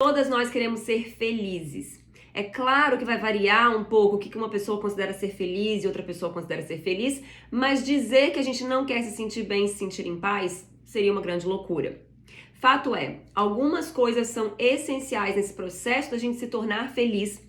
Todas nós queremos ser felizes. É claro que vai variar um pouco o que uma pessoa considera ser feliz e outra pessoa considera ser feliz, mas dizer que a gente não quer se sentir bem, se sentir em paz, seria uma grande loucura. Fato é, algumas coisas são essenciais nesse processo da gente se tornar feliz,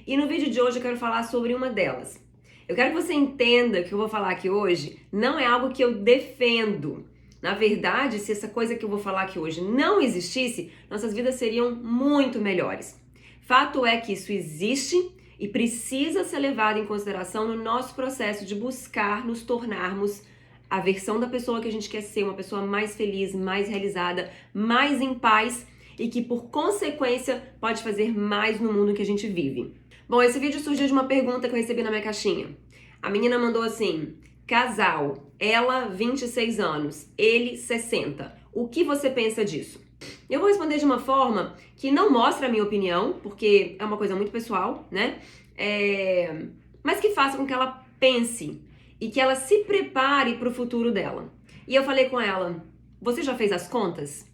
e no vídeo de hoje eu quero falar sobre uma delas. Eu quero que você entenda que o que eu vou falar aqui hoje não é algo que eu defendo. Na verdade, se essa coisa que eu vou falar aqui hoje não existisse, nossas vidas seriam muito melhores. Fato é que isso existe e precisa ser levado em consideração no nosso processo de buscar nos tornarmos a versão da pessoa que a gente quer ser, uma pessoa mais feliz, mais realizada, mais em paz e que, por consequência, pode fazer mais no mundo em que a gente vive. Bom, esse vídeo surgiu de uma pergunta que eu recebi na minha caixinha. A menina mandou assim: casal, ela 26 anos, ele 60. O que você pensa disso? Eu vou responder de uma forma que não mostra a minha opinião, porque é uma coisa muito pessoal, né? Mas que faça com que ela pense e que ela se prepare para o futuro dela. E eu falei com ela: você já fez as contas?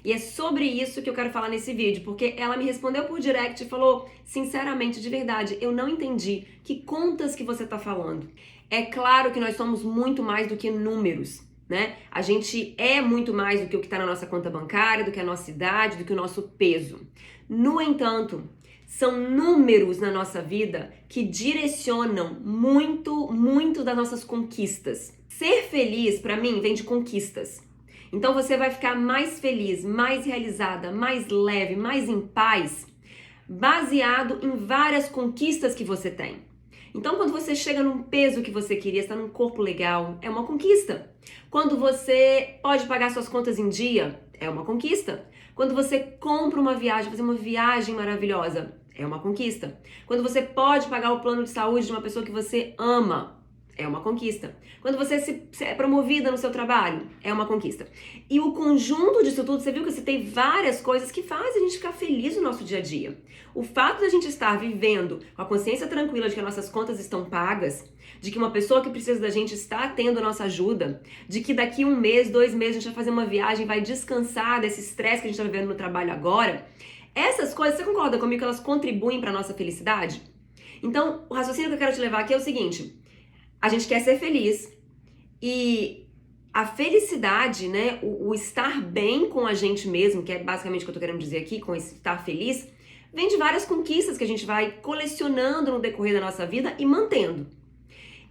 E é sobre isso que eu quero falar nesse vídeo, porque ela me respondeu por direct e falou, sinceramente, de verdade, eu não entendi que contas que você tá falando. É claro que nós somos muito mais do que números, né? A gente é muito mais do que o que tá na nossa conta bancária, do que a nossa idade, do que o nosso peso. No entanto, são números na nossa vida que direcionam muito das nossas conquistas. Ser feliz, pra mim, vem de conquistas. Então você vai ficar mais feliz, mais realizada, mais leve, mais em paz, baseado em várias conquistas que você tem. Então quando você chega num peso que você queria, está num corpo legal, é uma conquista. Quando você pode pagar suas contas em dia, é uma conquista. Quando você compra uma viagem, fazer uma viagem maravilhosa, é uma conquista. Quando você pode pagar o plano de saúde de uma pessoa que você ama, é uma conquista. Quando você é promovida no seu trabalho, é uma conquista. E o conjunto disso tudo, você viu que eu citei várias coisas que fazem a gente ficar feliz no nosso dia a dia. O fato de a gente estar vivendo com a consciência tranquila de que as nossas contas estão pagas, de que uma pessoa que precisa da gente está tendo a nossa ajuda, de que daqui 1 mês, 2 meses a gente vai fazer uma viagem, vai descansar desse estresse que a gente está vivendo no trabalho agora, essas coisas, você concorda comigo que elas contribuem para a nossa felicidade? Então, o raciocínio que eu quero te levar aqui é o seguinte: a gente quer ser feliz e a felicidade, né, o estar bem com a gente mesmo, que é basicamente o que eu tô querendo dizer aqui, com esse estar feliz, vem de várias conquistas que a gente vai colecionando no decorrer da nossa vida e mantendo.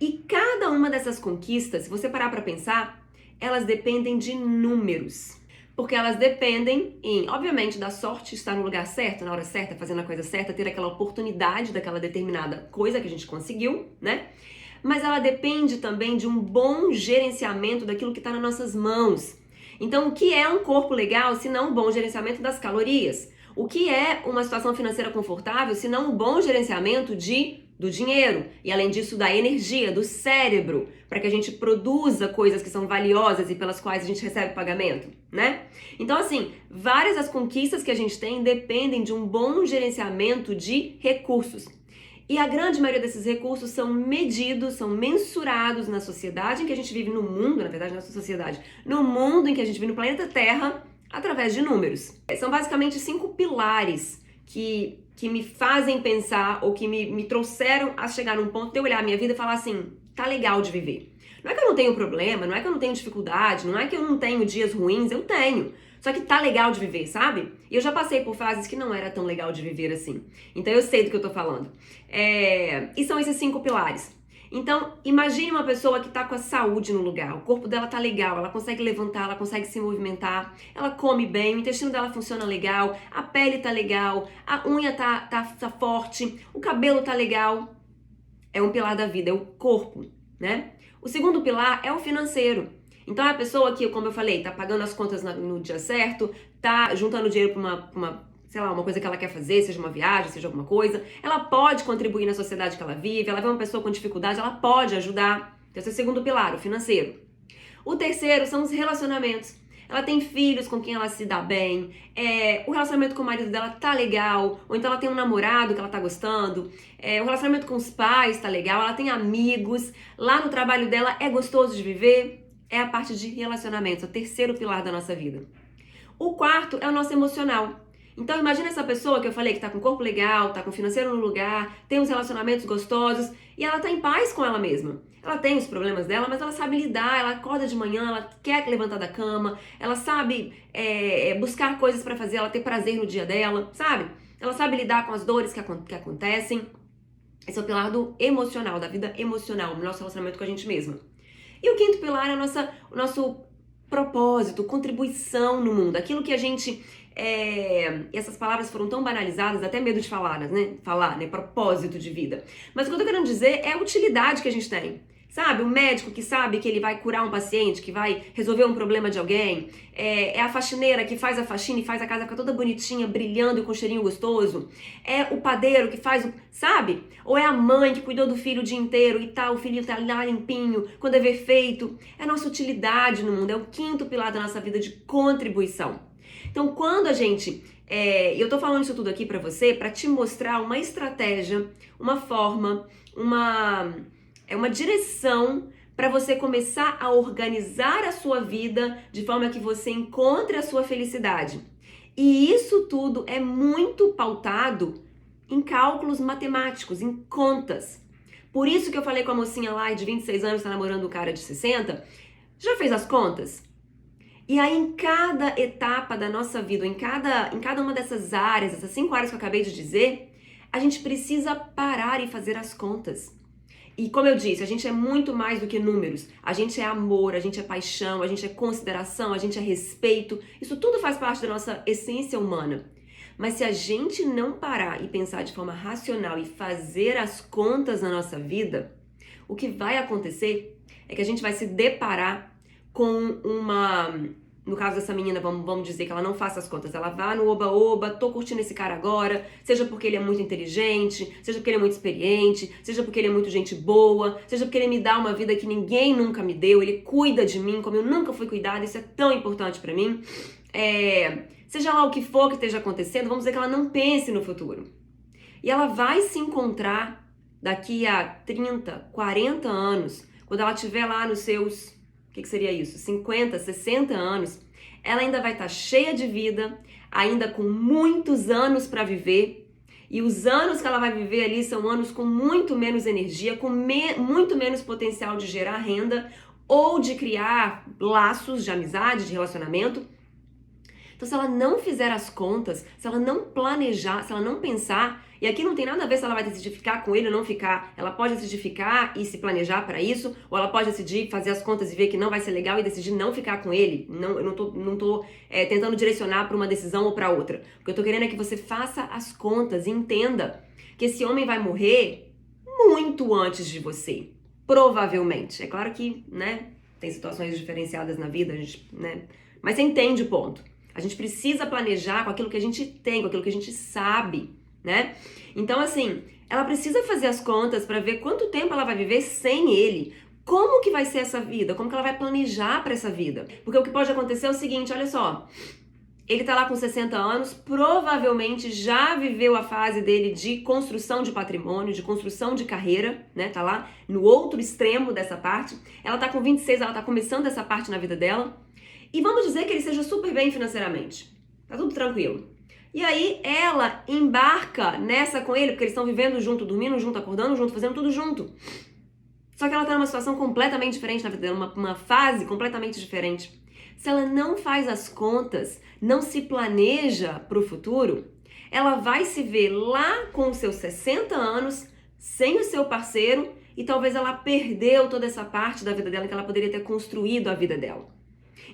E cada uma dessas conquistas, se você parar pra pensar, elas dependem de números. Porque elas dependem obviamente, da sorte, estar no lugar certo, na hora certa, fazendo a coisa certa, ter aquela oportunidade daquela determinada coisa que a gente conseguiu, né? Mas ela depende também de um bom gerenciamento daquilo que está nas nossas mãos. Então, o que é um corpo legal se não um bom gerenciamento das calorias? O que é uma situação financeira confortável se não um bom gerenciamento do dinheiro? E além disso, da energia, do cérebro, para que a gente produza coisas que são valiosas e pelas quais a gente recebe pagamento, né? Então, assim, várias das conquistas que a gente tem dependem de um bom gerenciamento de recursos. E a grande maioria desses recursos são medidos, são mensurados na sociedade em que a gente vive, no mundo, na verdade, nossa sociedade, no mundo em que a gente vive, no planeta Terra, através de números. São basicamente 5 pilares que me fazem pensar ou que me trouxeram a chegar num ponto de eu olhar a minha vida e falar assim, tá legal de viver. Não é que eu não tenho problema, não é que eu não tenho dificuldade, não é que eu não tenho dias ruins, eu tenho. Só que tá legal de viver, sabe? E eu já passei por fases que não era tão legal de viver assim. Então eu sei do que eu tô falando. E são esses 5 pilares. Então, imagine uma pessoa que tá com a saúde no lugar. O corpo dela tá legal, ela consegue levantar, ela consegue se movimentar, ela come bem, o intestino dela funciona legal, a pele tá legal, a unha tá forte, o cabelo tá legal. É um pilar da vida, é o corpo, né? O segundo pilar é o financeiro. Então é a pessoa que, como eu falei, tá pagando as contas no dia certo, tá juntando dinheiro pra uma coisa que ela quer fazer, seja uma viagem, seja alguma coisa. Ela pode contribuir na sociedade que ela vive, ela vê uma pessoa com dificuldade, ela pode ajudar. Esse é o segundo pilar, o financeiro. O terceiro são os relacionamentos. Ela tem filhos com quem ela se dá bem, o relacionamento com o marido dela tá legal, ou então ela tem um namorado que ela tá gostando, o relacionamento com os pais tá legal, ela tem amigos, lá no trabalho dela é gostoso de viver. É a parte de relacionamentos, o terceiro pilar da nossa vida. O quarto é o nosso emocional. Então imagina essa pessoa que eu falei que tá com corpo legal, tá com financeiro no lugar, tem uns relacionamentos gostosos e ela tá em paz com ela mesma. Ela tem os problemas dela, mas ela sabe lidar, ela acorda de manhã, ela quer levantar da cama, ela sabe buscar coisas pra fazer, ela ter prazer no dia dela, sabe? Ela sabe lidar com as dores que acontecem. Esse é o pilar do emocional, da vida emocional, do nosso relacionamento com a gente mesma. E o quinto pilar é o nosso propósito, contribuição no mundo, aquilo que a gente... essas palavras foram tão banalizadas, até medo de falar, né? Propósito de vida. Mas o que eu tô querendo dizer é a utilidade que a gente tem. Sabe, o médico que sabe que ele vai curar um paciente, que vai resolver um problema de alguém, é a faxineira que faz a faxina e faz a casa ficar toda bonitinha, brilhando e com cheirinho gostoso, é o padeiro que faz sabe? Ou é a mãe que cuidou do filho o dia inteiro e tá, o filho tá lá limpinho, com o dever feito. É a nossa utilidade no mundo, é o quinto pilar da nossa vida de contribuição. Então, quando a gente... eu tô falando isso tudo aqui pra você, pra te mostrar uma estratégia, uma forma, uma direção para você começar a organizar a sua vida de forma que você encontre a sua felicidade. E isso tudo é muito pautado em cálculos matemáticos, em contas. Por isso que eu falei com a mocinha lá de 26 anos que tá namorando o cara de 60. Já fez as contas? E aí, em cada etapa da nossa vida, em cada uma dessas áreas, essas 5 áreas que eu acabei de dizer, a gente precisa parar e fazer as contas. E como eu disse, a gente é muito mais do que números. A gente é amor, a gente é paixão, a gente é consideração, a gente é respeito. Isso tudo faz parte da nossa essência humana. Mas se a gente não parar e pensar de forma racional e fazer as contas na nossa vida, o que vai acontecer é que a gente vai se deparar com no caso dessa menina, vamos dizer que ela não faça as contas, ela vá no oba-oba, tô curtindo esse cara agora, seja porque ele é muito inteligente, seja porque ele é muito experiente, seja porque ele é muito gente boa, seja porque ele me dá uma vida que ninguém nunca me deu, ele cuida de mim como eu nunca fui cuidada, isso é tão importante pra mim. Seja lá o que for que esteja acontecendo, vamos dizer que ela não pense no futuro. E ela vai se encontrar daqui a 30, 40 anos, quando ela estiver lá nos seus... O que seria isso? 50, 60 anos, ela ainda vai estar cheia de vida, ainda com muitos anos para viver, e os anos que ela vai viver ali são anos com muito menos energia, com muito menos potencial de gerar renda ou de criar laços de amizade, de relacionamento. Então, se ela não fizer as contas, se ela não planejar, se ela não pensar, e aqui não tem nada a ver se ela vai decidir ficar com ele ou não ficar, ela pode decidir ficar e se planejar para isso, ou ela pode decidir fazer as contas e ver que não vai ser legal e decidir não ficar com ele. Eu não tô tentando direcionar para uma decisão ou para outra. O que eu tô querendo é que você faça as contas e entenda que esse homem vai morrer muito antes de você, provavelmente. É claro que, né, tem situações diferenciadas na vida, a gente, né, mas você entende o ponto. A gente precisa planejar com aquilo que a gente tem, com aquilo que a gente sabe, né? Então, assim, ela precisa fazer as contas para ver quanto tempo ela vai viver sem ele. Como que vai ser essa vida? Como que ela vai planejar para essa vida? Porque o que pode acontecer é o seguinte, olha só. Ele tá lá com 60 anos, provavelmente já viveu a fase dele de construção de patrimônio, de construção de carreira, né? Tá lá no outro extremo dessa parte. Ela tá com 26, ela tá começando essa parte na vida dela. E vamos dizer que ele seja super bem financeiramente. Tá tudo tranquilo. E aí ela embarca nessa com ele, porque eles estão vivendo junto, dormindo junto, acordando junto, fazendo tudo junto. Só que ela tá numa situação completamente diferente na vida dela, uma fase completamente diferente. Se ela não faz as contas, não se planeja pro futuro, ela vai se ver lá com os seus 60 anos, sem o seu parceiro, e talvez ela perdeu toda essa parte da vida dela que ela poderia ter construído a vida dela.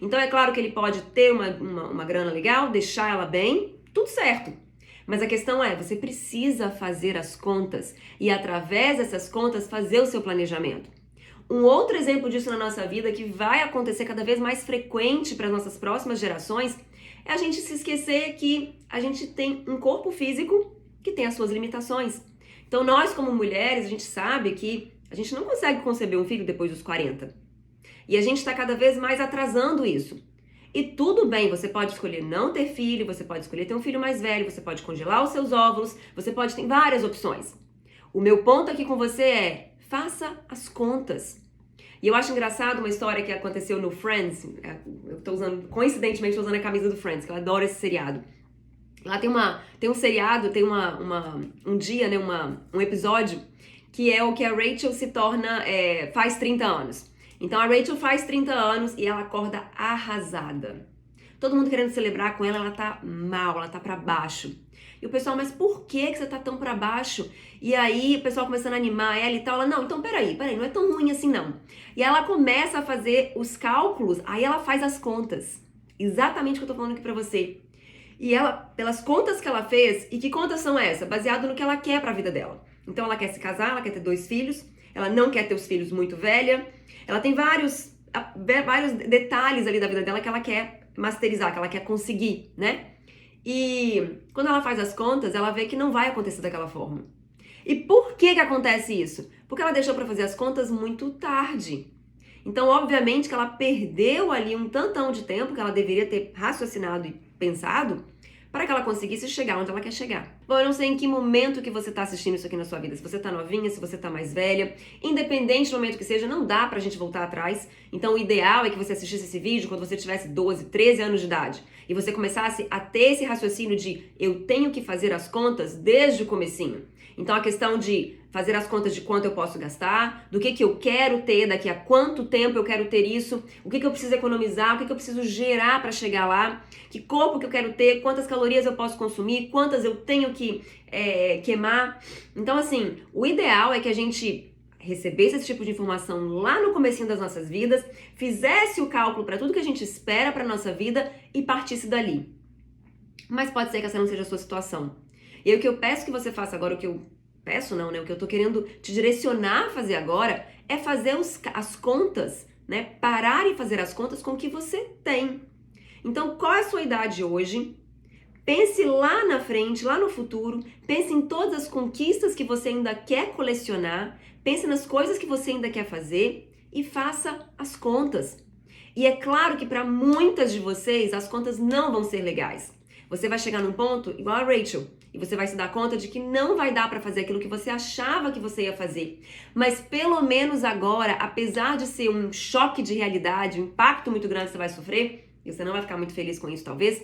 Então é claro que ele pode ter uma grana legal, deixar ela bem, tudo certo. Mas a questão é, você precisa fazer as contas e através dessas contas fazer o seu planejamento. Um outro exemplo disso na nossa vida que vai acontecer cada vez mais frequente para as nossas próximas gerações é a gente se esquecer que a gente tem um corpo físico que tem as suas limitações. Então nós como mulheres, a gente sabe que a gente não consegue conceber um filho depois dos 40. E a gente está cada vez mais atrasando isso. E tudo bem, você pode escolher não ter filho, você pode escolher ter um filho mais velho, você pode congelar os seus óvulos, você pode ter várias opções. O meu ponto aqui com você é, faça as contas. E eu acho engraçado uma história que aconteceu no Friends, eu tô usando, coincidentemente, tô usando a camisa do Friends, que eu adoro esse seriado. Lá tem um seriado, tem um dia, né, um episódio, que é o que a Rachel se torna, faz 30 anos. Então a Rachel faz 30 anos e ela acorda arrasada. Todo mundo querendo celebrar com ela, ela tá mal, ela tá pra baixo. E o pessoal, mas por que você tá tão pra baixo? E aí o pessoal começando a animar ela e tal. Ela, não, então peraí, não é tão ruim assim não. E ela começa a fazer os cálculos, aí ela faz as contas. Exatamente o que eu tô falando aqui pra você. E ela, pelas contas que ela fez, e que contas são essas? Baseado no que ela quer pra vida dela. Então ela quer se casar, ela quer ter 2 filhos, ela não quer ter os filhos muito velha, ela tem vários detalhes ali da vida dela que ela quer masterizar, que ela quer conseguir, né? E quando ela faz as contas, ela vê que não vai acontecer daquela forma. E por que acontece isso? Porque ela deixou pra fazer as contas muito tarde. Então, obviamente que ela perdeu ali um tantão de tempo que ela deveria ter raciocinado e pensado para que ela conseguisse chegar onde ela quer chegar. Bom, eu não sei em que momento que você está assistindo isso aqui na sua vida, se você está novinha, se você está mais velha, independente do momento que seja, não dá pra gente voltar atrás. Então o ideal é que você assistisse esse vídeo quando você tivesse 12, 13 anos de idade e você começasse a ter esse raciocínio de eu tenho que fazer as contas desde o comecinho. Então a questão de fazer as contas de quanto eu posso gastar, do que eu quero ter, daqui a quanto tempo eu quero ter isso, o que eu preciso economizar, o que eu preciso gerar para chegar lá, que corpo que eu quero ter, quantas calorias eu posso consumir, quantas eu tenho que queimar. Então assim, o ideal é que a gente recebesse esse tipo de informação lá no comecinho das nossas vidas, fizesse o cálculo para tudo que a gente espera para nossa vida e partisse dali. Mas pode ser que essa não seja a sua situação. E aí, o que eu peço que você faça agora, o que eu peço não, né? O que eu tô querendo te direcionar a fazer agora é fazer as contas, né? Parar e fazer as contas com o que você tem. Então, qual é a sua idade hoje? Pense lá na frente, lá no futuro. Pense em todas as conquistas que você ainda quer colecionar. Pense nas coisas que você ainda quer fazer e faça as contas. E é claro que para muitas de vocês as contas não vão ser legais. Você vai chegar num ponto igual a Rachel e você vai se dar conta de que não vai dar para fazer aquilo que você achava que você ia fazer. Mas pelo menos agora, apesar de ser um choque de realidade, um impacto muito grande que você vai sofrer, e você não vai ficar muito feliz com isso talvez,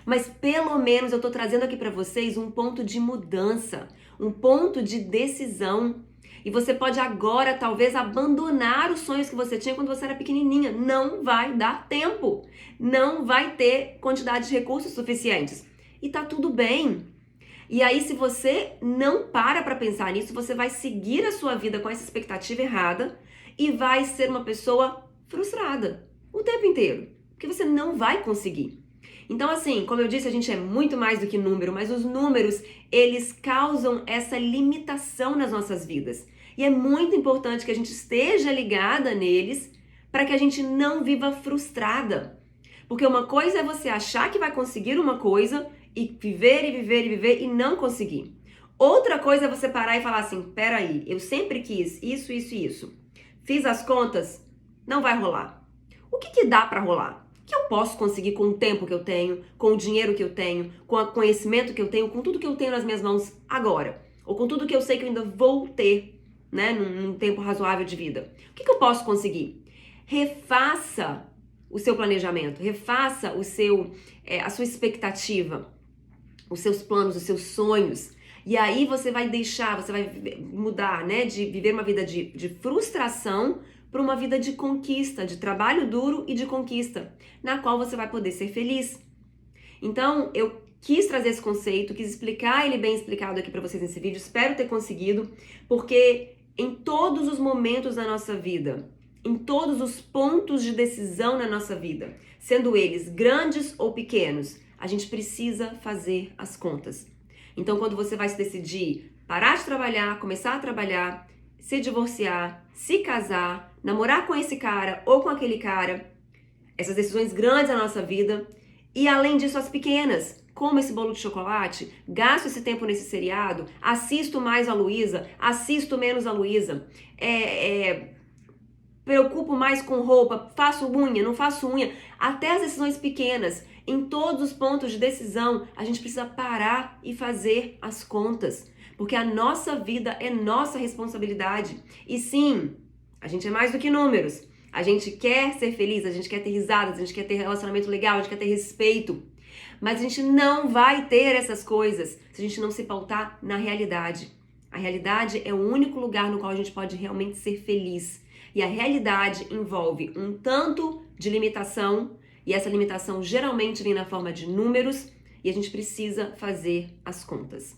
mas pelo menos eu tô trazendo aqui para vocês um ponto de mudança, um ponto de decisão. E você pode agora talvez abandonar os sonhos que você tinha quando você era pequenininha. Não vai dar tempo. Não vai ter quantidade de recursos suficientes. E tá tudo bem. E aí, se você não para pensar nisso, você vai seguir a sua vida com essa expectativa errada e vai ser uma pessoa frustrada o tempo inteiro, porque você não vai conseguir. Então, assim, como eu disse, a gente é muito mais do que número, mas os números, eles causam essa limitação nas nossas vidas. E é muito importante que a gente esteja ligada neles para que a gente não viva frustrada. Porque uma coisa é você achar que vai conseguir uma coisa e viver e viver e viver e não conseguir. Outra coisa é você parar e falar assim, peraí, eu sempre quis isso, isso e isso. Fiz as contas, não vai rolar. O que dá para rolar? O que eu posso conseguir com o tempo que eu tenho, com o dinheiro que eu tenho, com o conhecimento que eu tenho, com tudo que eu tenho nas minhas mãos agora? Ou com tudo que eu sei que eu ainda vou ter, né, num tempo razoável de vida? O que eu posso conseguir? Refaça o seu planejamento, refaça a sua expectativa, os seus planos, os seus sonhos. E aí você vai mudar, né, de viver uma vida de frustração para uma vida de conquista, de trabalho duro e de conquista, na qual você vai poder ser feliz. Então, eu quis trazer esse conceito, quis explicar ele bem explicado aqui para vocês nesse vídeo, espero ter conseguido, porque em todos os momentos da nossa vida, em todos os pontos de decisão na nossa vida, sendo eles grandes ou pequenos, a gente precisa fazer as contas. Então, quando você vai se decidir parar de trabalhar, começar a trabalhar, se divorciar, se casar, namorar com esse cara ou com aquele cara, essas decisões grandes da nossa vida, e além disso as pequenas, como esse bolo de chocolate, gasto esse tempo nesse seriado, assisto mais a Luísa, assisto menos a Luísa, preocupo mais com roupa, faço unha, não faço unha, até as decisões pequenas, em todos os pontos de decisão, a gente precisa parar e fazer as contas, porque a nossa vida é nossa responsabilidade. E sim, a gente é mais do que números. A gente quer ser feliz, a gente quer ter risadas, a gente quer ter relacionamento legal, a gente quer ter respeito. Mas a gente não vai ter essas coisas se a gente não se pautar na realidade. A realidade é o único lugar no qual a gente pode realmente ser feliz. E a realidade envolve um tanto de limitação, e essa limitação geralmente vem na forma de números, e a gente precisa fazer as contas.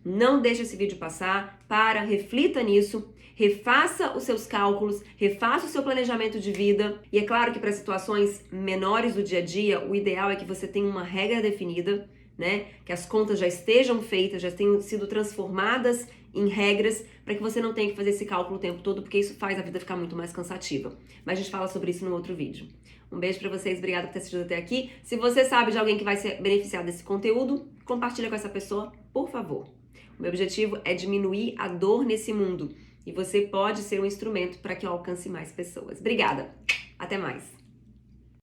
Não deixe esse vídeo passar, reflita nisso, refaça os seus cálculos, refaça o seu planejamento de vida. E é claro que para situações menores do dia a dia, o ideal é que você tenha uma regra definida, né? Que as contas já estejam feitas, já tenham sido transformadas em regras, para que você não tenha que fazer esse cálculo o tempo todo, porque isso faz a vida ficar muito mais cansativa. Mas a gente fala sobre isso no outro vídeo. Um beijo pra vocês, obrigada por ter assistido até aqui. Se você sabe de alguém que vai se beneficiar desse conteúdo, compartilha com essa pessoa, por favor. O meu objetivo é diminuir a dor nesse mundo, e você pode ser um instrumento para que eu alcance mais pessoas. Obrigada, até mais!